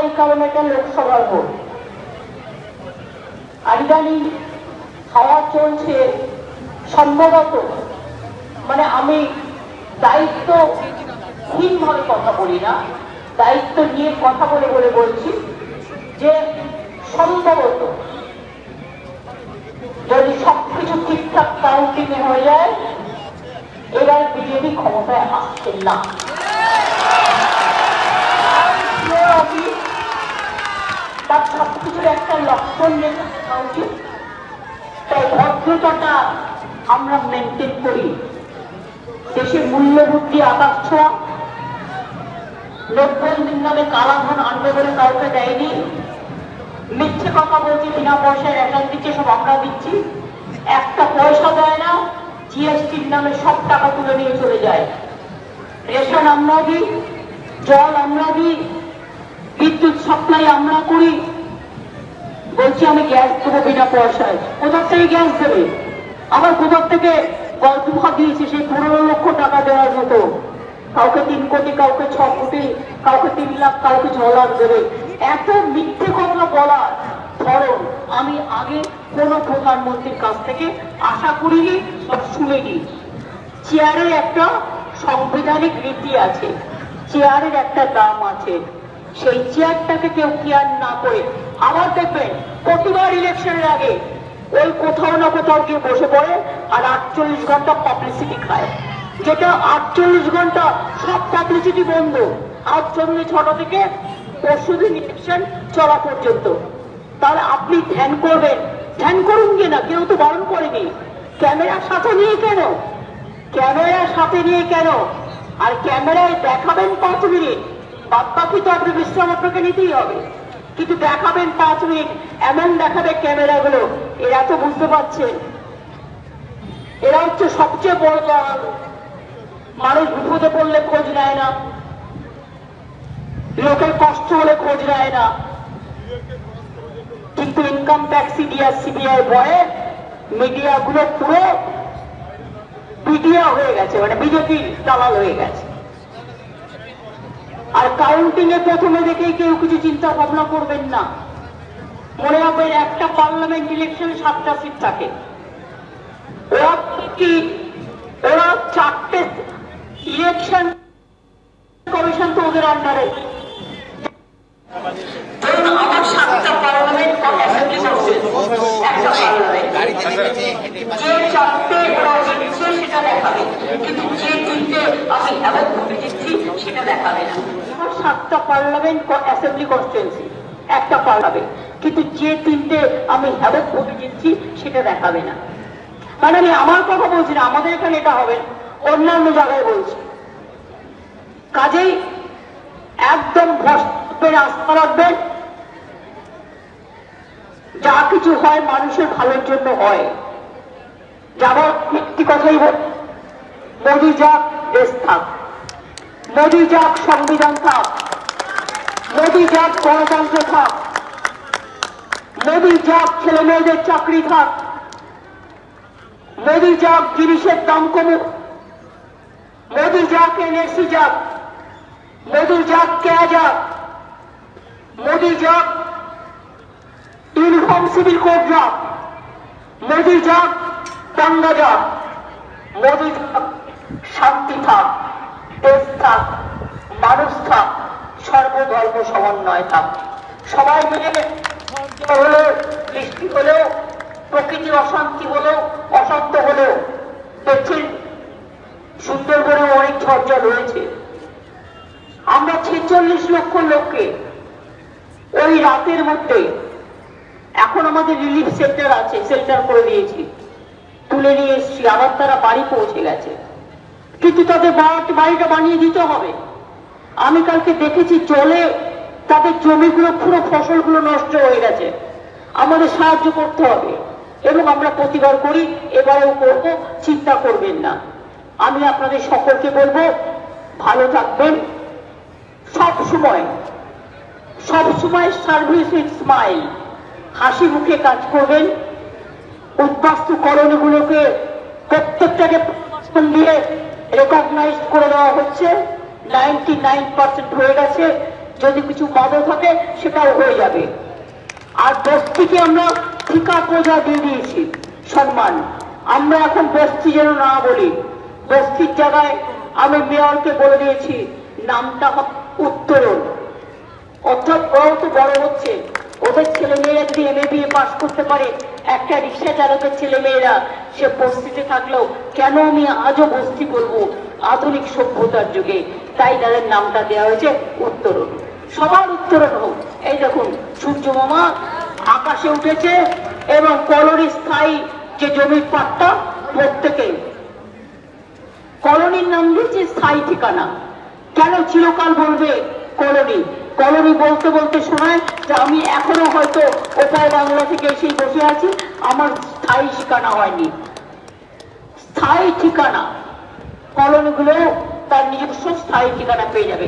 এই কারণে এটা লোকসভার ভোট। আর ইদানিং হাওয়া চলছে সম্ভবত, মানে আমি দায়িত্বহীনভাবে কথা বলি না, দায়িত্ব নিয়ে কথা বলে বলে বলছি যে সম্ভবত যদি সবকিছু ঠিকঠাক কাউন্টিং হয়ে যায় এবার বিজেপি ক্ষমতায় আসছে না। তার সবকিছুর একটা লক্ষণ দেখা উচিত। তাই ভদ্রতাটা আমরা মেনটেন করি। দেশের মূল্যবৃদ্ধি আকাশ ছোঁয়া, নোটবন্দির নামে কালাধন আনবে বলে কাউকে দেয়নি, মিথ্যে কথা বলছি, বিনা পয়সায় রেশন দিচ্ছে, সব আমরা দিচ্ছি, একটা পয়সা দেয় না, জিএসটির নামে সব টাকা তুলে নিয়ে চলে যায়। রেশন আমরা দিই, জল আমরা দিই, বিদ্যুৎ সাপ্লাই আমরা করি। বলছি আমি গ্যাস দেবো বিনা পয়সায়, কোথার থেকে গ্যাস দেবে? আবার কোথার থেকে গল্পা দিয়েছে সেই 15 লক্ষ টাকা দেওয়ার মতো, কাউকে 3 কোটি, কাউকে 6 কোটি, কাউকে 3 লাখ, কাউকে 6 লাখ দেবে। এত মিথ্যে কথা বলার ধরন আমি আগে কোন প্রধানমন্ত্রীর কাছ থেকে আশা করিনি বা শুনিনি। চেয়ারের একটা সাংবিধানিক রীতি আছে, চেয়ারের একটা দাম আছে, সেই চেয়ারটাকে কেউ কেয়ার না করে আবার দেখবেন প্রতিবার ইলেকশনের আগে ওই কোথাও না কোথাও গিয়ে বসে পড়ে আর 48 ঘন্টা পাবলিসিটি খায়। যেটা 48 ঘন্টা সব পাবলিসিটি বন্ধ, আজ সন্ধ্যে 6টা থেকে পরশুদিন ইলেকশন চলা পর্যন্ত। তাহলে আপনি ধ্যান করবেন, ধ্যান করুন গিয়ে না, কেউ তো বারণ করেনি। ক্যামেরার সাথে নিয়ে কেন? ক্যামেরার সাথে নিয়ে কেন? আর ক্যামেরায় দেখাবেন 5 মিনিট, বাদ বাকি তো আপনি বিশ্রাম আপনাকে নিতেই হবে, কিন্তু দেখাবেন 5 মিনিট, এমন দেখাবে ক্যামেরাগুলো। এরা তো বুঝতে পারছেন এরা হচ্ছে সবচেয়ে বড় দল। মানুষ বিপদে পড়লে খোঁজ নেয় না, লোকের কষ্ট হলে খোঁজ নেয় না, কিন্তু ইনকাম ট্যাক্স, সিডিআর, সিবিআই ভয়ে মিডিয়াগুলো পুরো পিডিয়া হয়ে গেছে, মানে বিজেপির দালাল হয়ে গেছে। আর কাউন্টিং এ প্রথমে দেখেই কেউ কিছু চিন্তা ভাবনা করবেন না। মনে রাখবেন একটা পার্লামেন্ট ইলেকশনে 7টা সিট থাকে, ওরা 4টে ইলেকশন কমিশন তো ওদের আন্ডারে। আমার 7টা পার্লামেন্ট অ্যাসেম্বলি করছে, একটা পার্লামেন্ট, যে 4টে ওরা জিতছে সেটা দেখাবে, কিন্তু যে 3টে আমি এমন ভোটে জিতছি সেটা দেখাবে না। 7টা পার্লামেন্ট অ্যাসেম্বলি কনস্টিটুয়েন্সি, একটা পার্লামেন্ট, কিন্তু যে 3টে আমি এমন ভোটে জিতছি সেটা দেখাবে না। মানে আমি আমার কথা বলছি না, আমাদের এখানে এটা হবে, অন্যান্য জায়গায় বলছি। কাজেই একদম ভরসা আস্থা রাখবেন, যা কিছু হয় মানুষের ভালোর জন্য হয়। যাবার একটি কথাই বল, মোদি যাক দেশ থাক, মোদি যাক সংবিধান থাক, মোদি যাক গণতন্ত্র থাক, মোদি যাক ছেলে মেয়েদের চাকরি থাক, মোদি যাক জিনিসের দাম কমুক, মোদি যাক এনএসসি যাক, মোদি যাক কেয়া যাক, মোদি যাক ইউনিফর্ম সিভিল কোড যাক, মোদি যাক দাঙ্গা যাক, মোদি যাক শান্তি থাক, দেশ থাক, মানুষ থাক, সর্বধর্ম সমন্বয় থাক। সবাই মিলে হলেও, বৃষ্টি হলেও, প্রকৃতির অশান্তি হলেও, অশান্ত হলেও, দেখছেন সুন্দরবনে অনেক ঝড় হয়েছে। আমরা 46 লক্ষ লোককে ওই রাতের মধ্যে, এখন আমাদের রিলিফ সেন্টার আছে, সেন্টার করে দিয়েছি, তুলে নিয়ে এসছি, আবার তারা বাড়ি পৌঁছে গেছে, কিন্তু তাদের বাড়িটা বানিয়ে দিতে হবে। আমি কালকে দেখেছি জলে তাদের জমিগুলো, পুরো ফসলগুলো নষ্ট হয়ে গেছে। আমাদের সাহায্য করতে হবে এবং আমরা প্রতিবার করি, এবারেও করব, চিন্তা করবেন না। আমি আপনাদের সকলকে বলবো ভালো থাকবেন, সব সময় সার্ভিস উইথ স্মাইল, হাসি মুখে কাজ করবেন। উদ্বাস্তু কলোনিগুলোকে প্রত্যেকটাকে দিয়ে রেকগনাইজ করে দেওয়া হচ্ছে, 99% হয়ে গেছে। যদি কিছু বাধা থাকে সেটাও হয়ে যাবে। আর বস্তিকে আমরা ঠিকা প্রজা দিয়ে দিয়েছি সম্মান। আমরা এখন বস্তি যেন না বলি, বস্তির জায়গায় আমি মেয়রকে বলে দিয়েছি নামটা উত্তরণ। অর্থাৎ ওরাও তো বড় হচ্ছে, ওদের ছেলে মেয়েরা যদি MA পাস করতে পারে, একটা রিক্সা চালকের ছেলে মেয়েরা সে বস্তিতে থাকলেও কেন আমি আজও বস্তি বলবো আধুনিক সভ্যতার যুগে? তাই তাদের নামটা দেওয়া হয়েছে উত্তরণ। সবার উত্তরণ হোক। এই দেখুন সূর্য মামা আকাশে উঠেছে এবং কলোনি স্থায়ী যে জমির পাট্টা প্রত্যেকে কলোনির নাম দিয়েছে স্থায়ী ঠিকানা। কেন চিরকাল বলবে কলোনি? কলোনি বলতে বলতে শোনায় যে আমি এখনো হয়তো ওপার বাংলা থেকে এসেই বসে আছি, আমার স্থায়ী ঠিকানা হয়নি। স্থায়ী ঠিকানা, কলোনিগুলো তার নিজস্ব স্থায়ী ঠিকানা পেয়ে যাবে।